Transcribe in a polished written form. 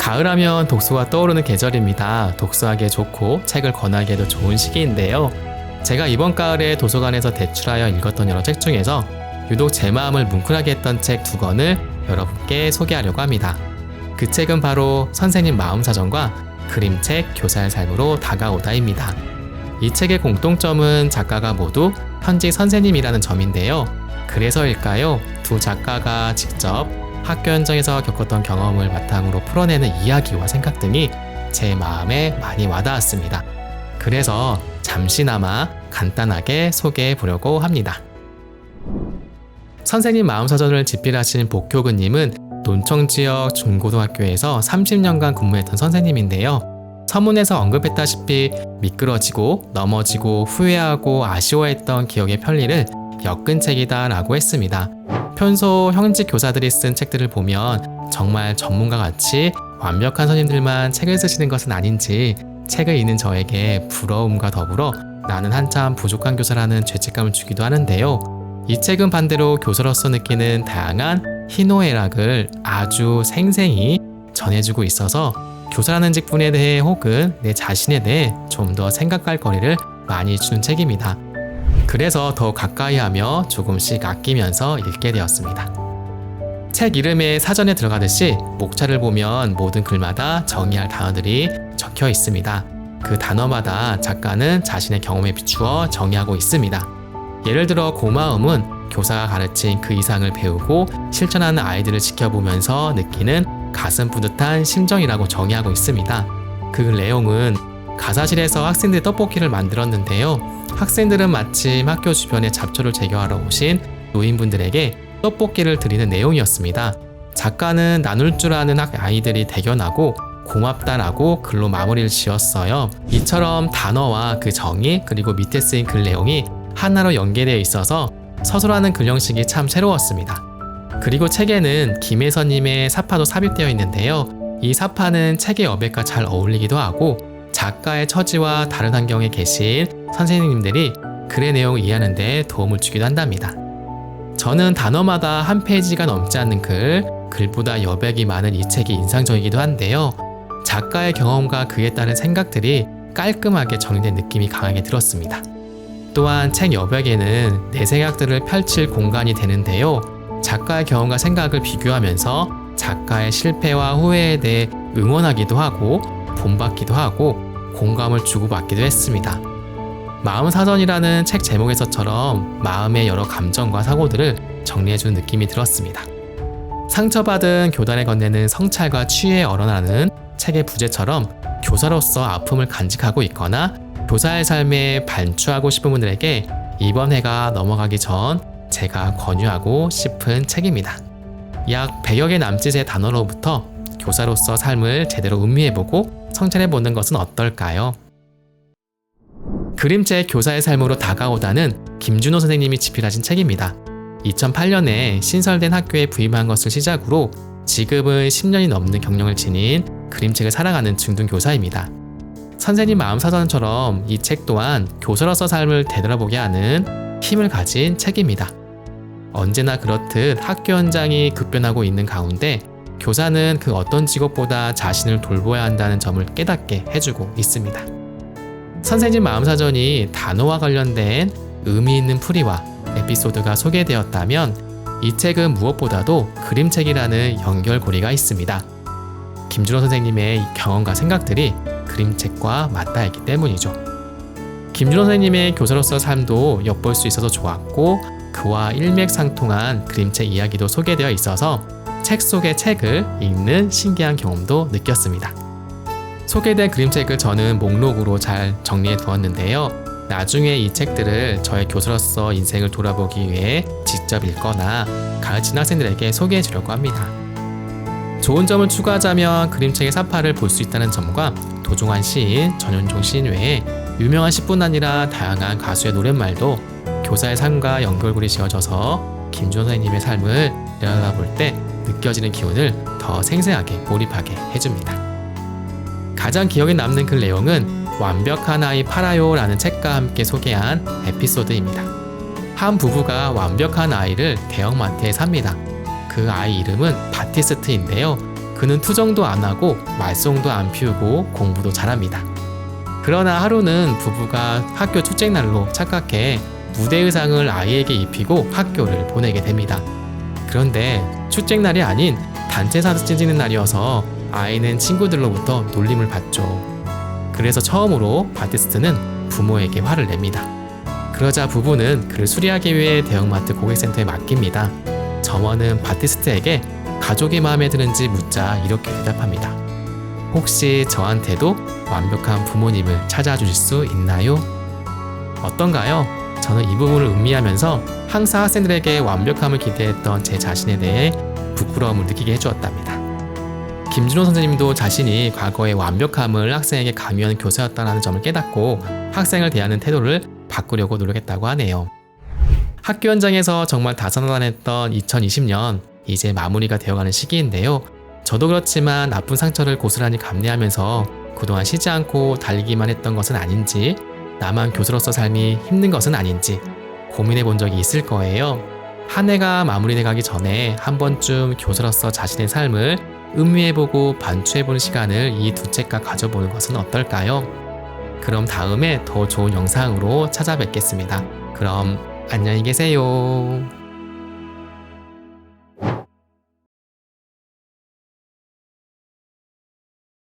가을하면 독서가 떠오르는 계절입니다. 독서하기에 좋고 책을 권하기에도 좋은 시기인데요. 제가 이번 가을에 도서관에서 대출하여 읽었던 여러 책 중에서 유독 제 마음을 뭉클하게 했던 책 2권을 여러분께 소개하려고 합니다. 그 책은 바로 선생님 마음사전과 그림책 교사의 삶으로 다가오다입니다. 이 책의 공통점은 작가가 모두 현직 선생님이라는 점인데요. 그래서일까요? 두 작가가 직접 학교 현장에서 겪었던 경험을 바탕으로 풀어내는 이야기와 생각 등이 제 마음에 많이 와닿았습니다. 그래서 잠시나마 간단하게 소개해 보려고 합니다. 선생님 마음사전을 집필하신 복효근님은 논청 지역 중고등학교에서 30년간 근무했던 선생님인데요. 서문에서 언급했다시피 미끄러지고 넘어지고 후회하고 아쉬워했던 기억의 편리를 엮은 책이다 라고 했습니다. 평소 현직 교사들이 쓴 책들을 보면 정말 전문가같이 완벽한 선생님들만 책을 쓰시는 것은 아닌지 책을 읽는 저에게 부러움과 더불어 나는 한참 부족한 교사라는 죄책감을 주기도 하는데요. 이 책은 반대로 교사로서 느끼는 다양한 희노애락을 아주 생생히 전해주고 있어서 교사라는 직분에 대해 혹은 내 자신에 대해 좀 더 생각할 거리를 많이 주는 책입니다. 그래서 더 가까이 하며 조금씩 아끼면서 읽게 되었습니다. 책 이름에 사전에 들어가듯이 목차를 보면 모든 글마다 정의할 단어들이 적혀 있습니다. 그 단어마다 작가는 자신의 경험에 비추어 정의하고 있습니다. 예를 들어 고마움은 교사가 가르친 그 이상을 배우고 실천하는 아이들을 지켜보면서 느끼는 가슴 뿌듯한 심정이라고 정의하고 있습니다. 그 내용은 가사실에서 학생들이 떡볶이를 만들었는데요. 학생들은 마침 학교 주변에 잡초를 제거하러 오신 노인분들에게 떡볶이를 드리는 내용이었습니다. 작가는 나눌 줄 아는 아이들이 대견하고 고맙다라고 글로 마무리를 지었어요. 이처럼 단어와 그 정의 그리고 밑에 쓰인 글 내용이 하나로 연계되어 있어서 서술하는 글 형식이 참 새로웠습니다. 그리고 책에는 김혜선님의 사파도 삽입되어 있는데요. 이 사파는 책의 여백과 잘 어울리기도 하고 작가의 처지와 다른 환경에 계신 선생님들이 글의 내용을 이해하는 데 도움을 주기도 한답니다. 저는 단어마다 한 페이지가 넘지 않는 글보다 여백이 많은 이 책이 인상적이기도 한데요. 작가의 경험과 그에 따른 생각들이 깔끔하게 정리된 느낌이 강하게 들었습니다. 또한 책 여백에는 내 생각들을 펼칠 공간이 되는데요. 작가의 경험과 생각을 비교하면서 작가의 실패와 후회에 대해 응원하기도 하고 본받기도 하고 공감을 주고받기도 했습니다. 마음사전이라는 책 제목에서처럼 마음의 여러 감정과 사고들을 정리해주는 느낌이 들었습니다. 상처받은 교단에 건네는 성찰과 치유에 얼어나는 책의 부제처럼 교사로서 아픔을 간직하고 있거나 교사의 삶에 반추하고 싶은 분들에게 이번 해가 넘어가기 전 제가 권유하고 싶은 책입니다. 약 100여 개 남짓의 단어로부터 교사로서 삶을 제대로 음미해보고 성찰해보는 것은 어떨까요? 그림책 교사의 삶으로 다가오다는 김준호 선생님이 집필하신 책입니다. 2008년에 신설된 학교에 부임한 것을 시작으로 지금은 10년이 넘는 경력을 지닌 그림책을 사랑하는 중등교사입니다. 선생님 마음사전처럼 이 책 또한 교사로서 삶을 되돌아보게 하는 힘을 가진 책입니다. 언제나 그렇듯 학교 현장이 급변하고 있는 가운데 교사는 그 어떤 직업보다 자신을 돌보아야 한다는 점을 깨닫게 해주고 있습니다. 선생님 마음사전이 단어와 관련된 의미 있는 풀이와 에피소드가 소개되었다면 이 책은 무엇보다도 그림책이라는 연결고리가 있습니다. 김준호 선생님의 경험과 생각들이 그림책과 맞닿아있기 때문이죠. 김준호 선생님의 교사로서 삶도 엿볼 수 있어서 좋았고 그와 일맥상통한 그림책 이야기도 소개되어 있어서 책 속의 책을 읽는 신기한 경험도 느꼈습니다. 소개된 그림책을 저는 목록으로 잘 정리해 두었는데요. 나중에 이 책들을 저의 교사로서 인생을 돌아보기 위해 직접 읽거나 가르치는 학생들에게 소개해 주려고 합니다. 좋은 점을 추가하자면 그림책의 사파를 볼 수 있다는 점과 도종환 시인, 전현종 시인 외에 유명한 시뿐 아니라 다양한 가수의 노랫말도 교사의 삶과 연결고리 지어져서 김준호 선생님의 삶을 내려다볼 때 느껴지는 기운을 더 생생하게 몰입하게 해줍니다. 가장 기억에 남는 그 내용은 완벽한 아이 팔아요 라는 책과 함께 소개한 에피소드입니다. 한 부부가 완벽한 아이를 대형마트에 삽니다. 그 아이 이름은 바티스트인데요. 그는 투정도 안 하고 말썽도 안 피우고 공부도 잘합니다. 그러나 하루는 부부가 학교 출첵날로 착각해 무대 의상을 아이에게 입히고 학교를 보내게 됩니다. 그런데 출첵날이 아닌 단체 사진 찍는 날이어서 아이는 친구들로부터 놀림을 받죠. 그래서 처음으로 바티스트는 부모에게 화를 냅니다. 그러자 부부는 그를 수리하기 위해 대형마트 고객센터에 맡깁니다. 점원은 바티스트에게 가족이 마음에 드는지 묻자 이렇게 대답합니다. 혹시 저한테도 완벽한 부모님을 찾아주실 수 있나요? 어떤가요? 저는 이 부분을 음미하면서 항상 학생들에게 완벽함을 기대했던 제 자신에 대해 부끄러움을 느끼게 해주었답니다. 김준호 선생님도 자신이 과거의 완벽함을 학생에게 강요하는 교사였다는 점을 깨닫고 학생을 대하는 태도를 바꾸려고 노력했다고 하네요. 학교 현장에서 정말 다사다난했던 2020년, 이제 마무리가 되어가는 시기인데요. 저도 그렇지만 아픈 상처를 고스란히 감내하면서 그동안 쉬지 않고 달리기만 했던 것은 아닌지, 나만 교수로서 삶이 힘든 것은 아닌지 고민해 본 적이 있을 거예요. 한 해가 마무리돼 가기 전에 한 번쯤 교수로서 자신의 삶을 음미해보고 반추해보는 시간을 이 두 책과 가져보는 것은 어떨까요? 그럼 다음에 더 좋은 영상으로 찾아뵙겠습니다. 그럼 안녕히 계세요.